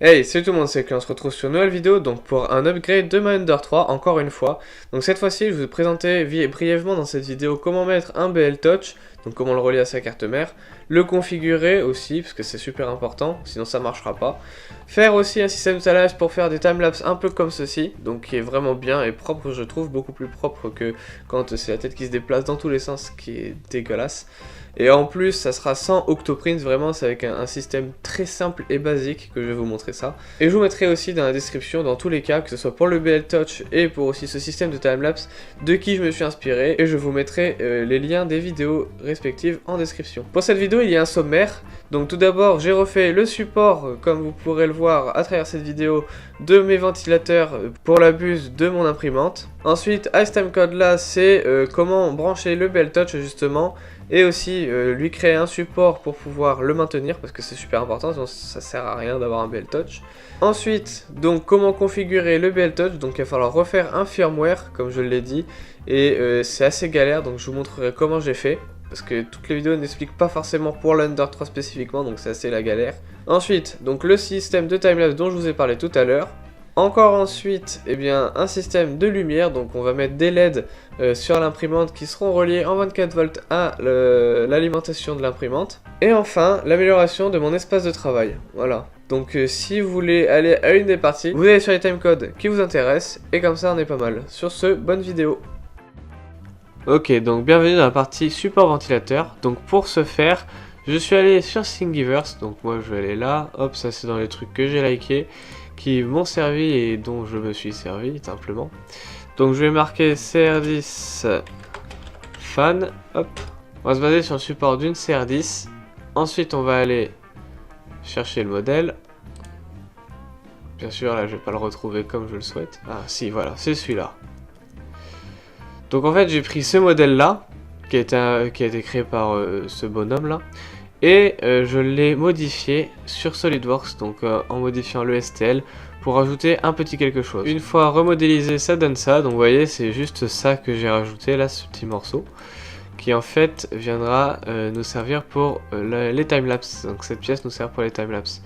Hey, salut tout le monde, c'est que on se retrouve sur une nouvelle vidéo donc pour un upgrade de ma Ender 3, encore une fois. Donc cette fois-ci, je vais vous présenter brièvement dans cette vidéo comment mettre un BL Touch, donc comment le relier à sa carte mère, le configurer aussi, parce que c'est super important, sinon ça marchera pas. Faire aussi un système de timelapse pour faire des timelapses un peu comme ceci, donc qui est vraiment bien et propre, je trouve, beaucoup plus propre que quand c'est la tête qui se déplace dans tous les sens, ce qui est dégueulasse. Et en plus, ça sera sans Octoprint, vraiment, c'est avec un système très simple et basique que je vais vous montrer ça. Et je vous mettrai aussi dans la description, dans tous les cas, que ce soit pour le BL Touch et pour aussi ce système de timelapse, de qui je me suis inspiré. Et je vous mettrai les liens des vidéos respectives en description. Pour cette vidéo, il y a un sommaire. Donc tout d'abord, j'ai refait le support, comme vous pourrez le voir à travers cette vidéo, de mes ventilateurs pour la buse de mon imprimante. Ensuite, IceTimeCode là, c'est comment brancher le BL Touch justement. Et aussi lui créer un support pour pouvoir le maintenir parce que c'est super important, sinon ça sert à rien d'avoir un BL Touch. Ensuite, donc comment configurer le BL Touch, donc il va falloir refaire un firmware comme je l'ai dit. Et c'est assez galère, donc je vous montrerai comment j'ai fait. Parce que toutes les vidéos n'expliquent pas forcément pour l'Under 3 spécifiquement, donc c'est assez la galère. Ensuite, donc le système de timelapse dont je vous ai parlé tout à l'heure. Encore ensuite, eh bien, un système de lumière, donc on va mettre des LED sur l'imprimante qui seront reliés en 24 volts à l'alimentation de l'imprimante. Et enfin, l'amélioration de mon espace de travail, voilà. Donc si vous voulez aller à une des parties, vous allez sur les timecodes qui vous intéressent, et comme ça on est pas mal. Sur ce, bonne vidéo. Ok, donc bienvenue dans la partie support ventilateur. Donc pour ce faire, je suis allé sur Thingiverse, donc moi je vais aller là, hop, ça c'est dans les trucs que j'ai likés, qui m'ont servi et dont je me suis servi, simplement. Donc je vais marquer CR10 fan, hop, on va se baser sur le support d'une CR10, ensuite on va aller chercher le modèle, bien sûr là je vais pas le retrouver comme je le souhaite, ah si voilà, c'est celui-là. Donc en fait j'ai pris ce modèle là, qui a été créé par ce bonhomme là, et je l'ai modifié sur SolidWorks, donc en modifiant le STL pour rajouter un petit quelque chose. Une fois remodélisé, ça donne ça, donc vous voyez c'est juste ça que j'ai rajouté là, ce petit morceau, qui en fait viendra nous servir pour les timelapses, donc cette pièce nous sert pour les timelapses.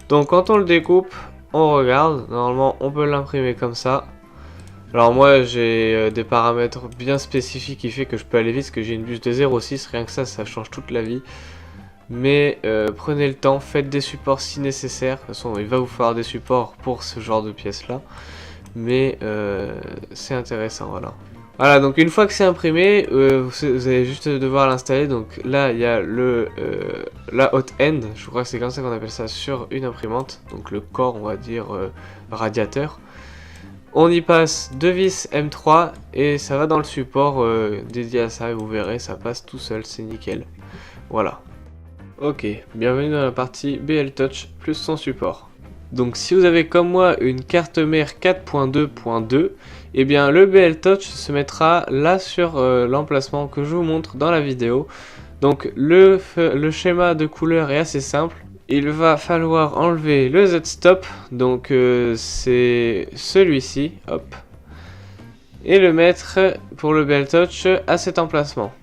Donc quand on le découpe, on regarde, normalement on peut l'imprimer comme ça. Alors moi j'ai des paramètres bien spécifiques qui fait que je peux aller vite parce que j'ai une buse de 0,6, rien que ça change toute la vie. Mais prenez le temps, faites des supports si nécessaire, de toute façon il va vous falloir des supports pour ce genre de pièces là. Mais c'est intéressant, voilà. Voilà, donc une fois que c'est imprimé, vous allez juste devoir l'installer. Donc là il y a la hot end, je crois que c'est comme ça qu'on appelle ça sur une imprimante. Donc le corps on va dire radiateur. On y passe deux vis M3 et ça va dans le support dédié à ça et vous verrez ça passe tout seul, c'est nickel. Voilà. Ok, bienvenue dans la partie BL Touch plus son support. Donc si vous avez comme moi une carte mère 4.2.2, eh bien le BL Touch se mettra là sur l'emplacement que je vous montre dans la vidéo. Donc le schéma de couleur est assez simple. Il va falloir enlever le Z-stop, donc c'est celui-ci, hop, et le mettre pour le BL Touch à cet emplacement.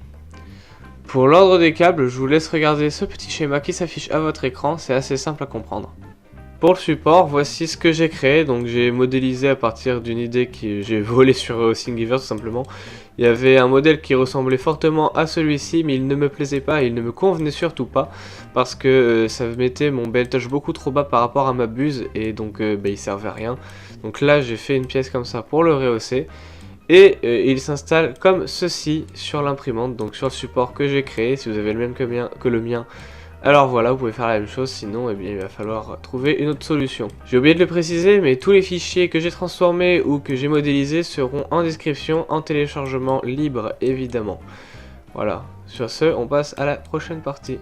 Pour l'ordre des câbles, je vous laisse regarder ce petit schéma qui s'affiche à votre écran, c'est assez simple à comprendre. Pour le support, voici ce que j'ai créé, donc j'ai modélisé à partir d'une idée que j'ai volée sur Thingiverse tout simplement. Il y avait un modèle qui ressemblait fortement à celui-ci, mais il ne me plaisait pas, et il ne me convenait surtout pas, parce que ça mettait mon BL Touch beaucoup trop bas par rapport à ma buse, et donc il servait à rien. Donc là j'ai fait une pièce comme ça pour le rehausser, et il s'installe comme ceci sur l'imprimante, donc sur le support que j'ai créé. Si vous avez le même que le mien, alors voilà, vous pouvez faire la même chose, sinon eh bien, il va falloir trouver une autre solution. J'ai oublié de le préciser, mais tous les fichiers que j'ai transformés ou que j'ai modélisés seront en description, en téléchargement libre évidemment. Voilà, sur ce, on passe à la prochaine partie.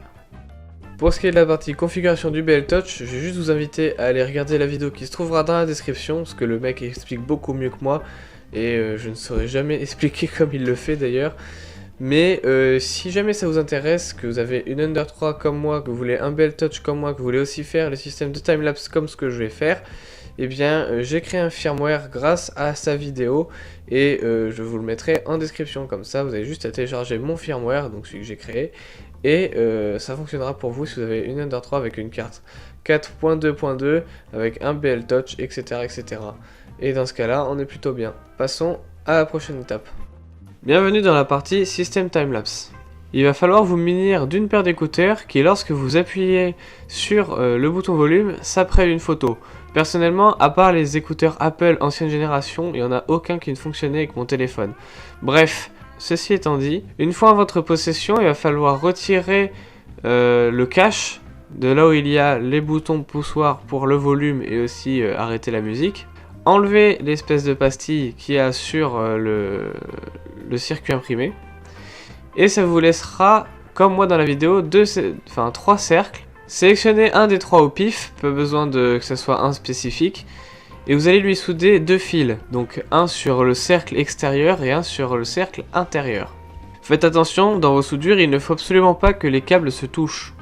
Pour ce qui est de la partie configuration du BL Touch, je vais juste vous inviter à aller regarder la vidéo qui se trouvera dans la description, parce que le mec explique beaucoup mieux que moi, et je ne saurais jamais expliquer comme il le fait d'ailleurs. Mais si jamais ça vous intéresse, que vous avez une Ender 3 comme moi, que vous voulez un BL Touch comme moi, que vous voulez aussi faire le système de timelapse comme ce que je vais faire, eh bien j'ai créé un firmware grâce à sa vidéo et je vous le mettrai en description, comme ça vous avez juste à télécharger mon firmware, donc celui que j'ai créé, et ça fonctionnera pour vous si vous avez une Ender 3 avec une carte 4.2.2 avec un BL Touch, etc., etc. Et dans ce cas-là, on est plutôt bien. Passons à la prochaine étape. Bienvenue dans la partie System Timelapse. Il va falloir vous munir d'une paire d'écouteurs qui, lorsque vous appuyez sur le bouton volume, ça prenne une photo. Personnellement, à part les écouteurs Apple ancienne génération, il n'y en a aucun qui ne fonctionnait avec mon téléphone. Bref, ceci étant dit, une fois en votre possession, il va falloir retirer le cache de là où il y a les boutons poussoirs pour le volume et aussi arrêter la musique. Enlever l'espèce de pastille qu'il y a sur le circuit imprimé. Et ça vous laissera, comme moi dans la vidéo, 3 cercles. Sélectionnez un des 3 au pif, pas besoin que ce soit un spécifique. Et vous allez lui souder 2 fils, donc un sur le cercle extérieur et un sur le cercle intérieur. Faites attention, dans vos soudures, il ne faut absolument pas que les câbles se touchent.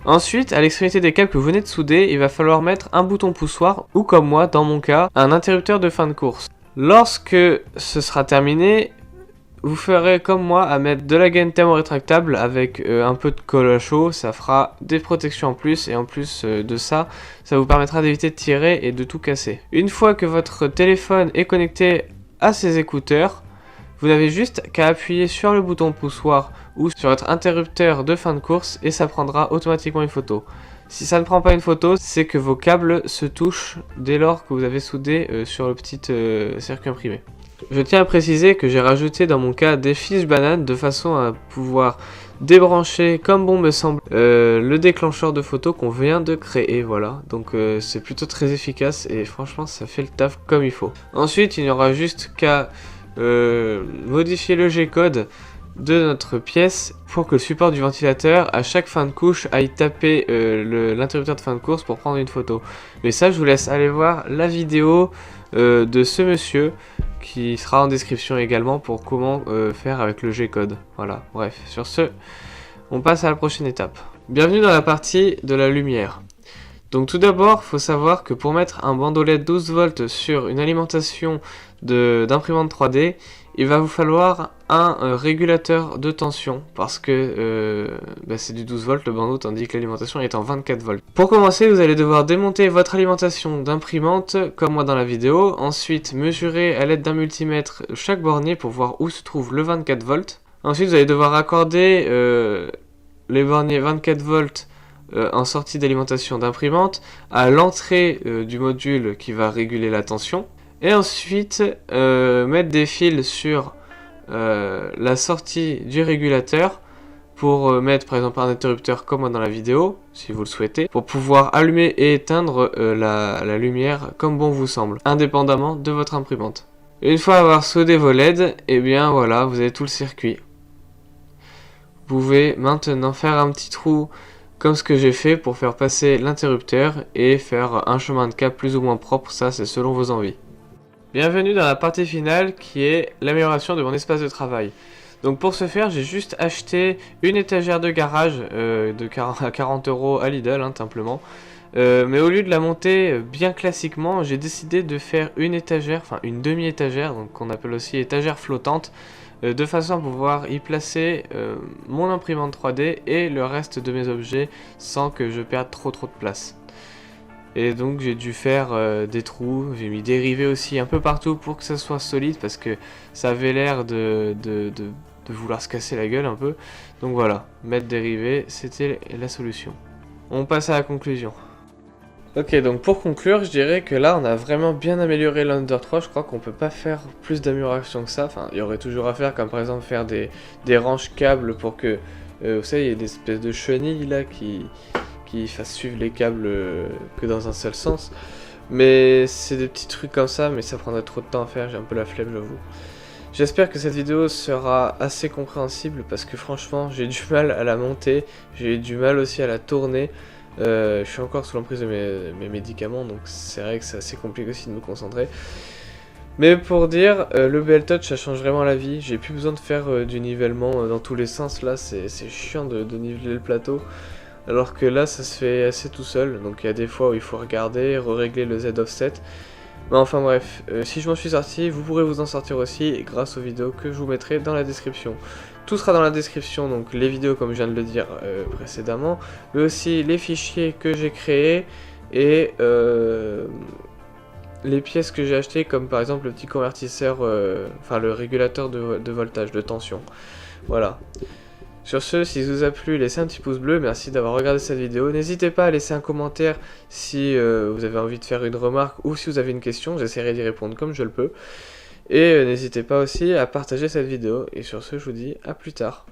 Ensuite, à l'extrémité des câbles que vous venez de souder, il va falloir mettre un bouton poussoir, ou comme moi, dans mon cas, un interrupteur de fin de course. Lorsque ce sera terminé, vous ferez comme moi à mettre de la gaine thermorétractable avec un peu de colle à chaud, ça fera des protections en plus et en plus de ça, ça vous permettra d'éviter de tirer et de tout casser. Une fois que votre téléphone est connecté à ces écouteurs, vous n'avez juste qu'à appuyer sur le bouton poussoir ou sur votre interrupteur de fin de course et ça prendra automatiquement une photo. Si ça ne prend pas une photo, c'est que vos câbles se touchent dès lors que vous avez soudé sur le petit circuit imprimé. Je tiens à préciser que j'ai rajouté dans mon cas des fiches bananes de façon à pouvoir débrancher comme bon me semble le déclencheur de photo qu'on vient de créer, voilà. Donc c'est plutôt très efficace et franchement ça fait le taf comme il faut. Ensuite il n'y aura juste qu'à modifier le G-code de notre pièce pour que le support du ventilateur à chaque fin de couche aille taper l'interrupteur de fin de course pour prendre une photo. Mais ça je vous laisse aller voir la vidéo de ce monsieur qui sera en description également pour comment faire avec le G-code. Voilà, bref, sur ce, on passe à la prochaine étape. Bienvenue dans la partie de la lumière. Donc tout d'abord, il faut savoir que pour mettre un bandeau LED 12 volts sur une alimentation d'imprimante 3D, il va vous falloir un régulateur de tension parce que c'est du 12 volts le bandeau tandis que l'alimentation est en 24 volts. Pour commencer, vous allez devoir démonter votre alimentation d'imprimante comme moi dans la vidéo, ensuite mesurer à l'aide d'un multimètre chaque bornier pour voir où se trouve le 24 volts. Ensuite, vous allez devoir accorder les borniers 24 volts en sortie d'alimentation d'imprimante à l'entrée du module qui va réguler la tension. Et ensuite, mettre des fils sur la sortie du régulateur pour mettre par exemple un interrupteur comme moi dans la vidéo, si vous le souhaitez, pour pouvoir allumer et éteindre la lumière comme bon vous semble, indépendamment de votre imprimante. Une fois avoir soudé vos LED, et bien voilà, vous avez tout le circuit. Vous pouvez maintenant faire un petit trou comme ce que j'ai fait pour faire passer l'interrupteur et faire un chemin de câble plus ou moins propre, ça c'est selon vos envies. Bienvenue dans la partie finale qui est l'amélioration de mon espace de travail. Donc pour ce faire, j'ai juste acheté une étagère de garage à 40 € à Lidl, simplement. Mais au lieu de la monter bien classiquement, j'ai décidé de faire une étagère, enfin une demi-étagère, donc qu'on appelle aussi étagère flottante, de façon à pouvoir y placer mon imprimante 3D et le reste de mes objets sans que je perde trop de place. Et donc j'ai dû faire des trous, j'ai mis des rivets aussi un peu partout pour que ça soit solide parce que ça avait l'air de vouloir se casser la gueule un peu. Donc voilà, mettre des rivets, c'était la solution. On passe à la conclusion. Ok, donc pour conclure, je dirais que là on a vraiment bien amélioré l'Under 3, je crois qu'on peut pas faire plus d'amélioration que ça. Enfin, il y aurait toujours à faire, comme par exemple faire des ranges câbles pour que, vous savez, il y a des espèces de chenilles là qui fassent suivre les câbles que dans un seul sens. Mais c'est des petits trucs comme ça, mais ça prendrait trop de temps à faire, j'ai un peu la flemme, j'avoue. J'espère que cette vidéo sera assez compréhensible parce que franchement j'ai du mal à la monter, j'ai du mal aussi à la tourner. Je suis encore sous l'emprise de mes médicaments, donc c'est vrai que c'est assez compliqué aussi de me concentrer. Mais pour dire, le BL Touch ça change vraiment la vie, j'ai plus besoin de faire du nivellement dans tous les sens, là c'est chiant de niveler le plateau. Alors que là ça se fait assez tout seul, donc il y a des fois où il faut regarder, régler le Z offset. Mais enfin bref, si je m'en suis sorti, vous pourrez vous en sortir aussi grâce aux vidéos que je vous mettrai dans la description. Tout sera dans la description, donc les vidéos comme je viens de le dire précédemment, mais aussi les fichiers que j'ai créés et les pièces que j'ai achetées, comme par exemple le petit convertisseur, enfin le régulateur de voltage, de tension. Voilà. Sur ce, si ça vous a plu, laissez un petit pouce bleu, merci d'avoir regardé cette vidéo. N'hésitez pas à laisser un commentaire si vous avez envie de faire une remarque ou si vous avez une question, j'essaierai d'y répondre comme je le peux. Et n'hésitez pas aussi à partager cette vidéo. Et sur ce, je vous dis à plus tard.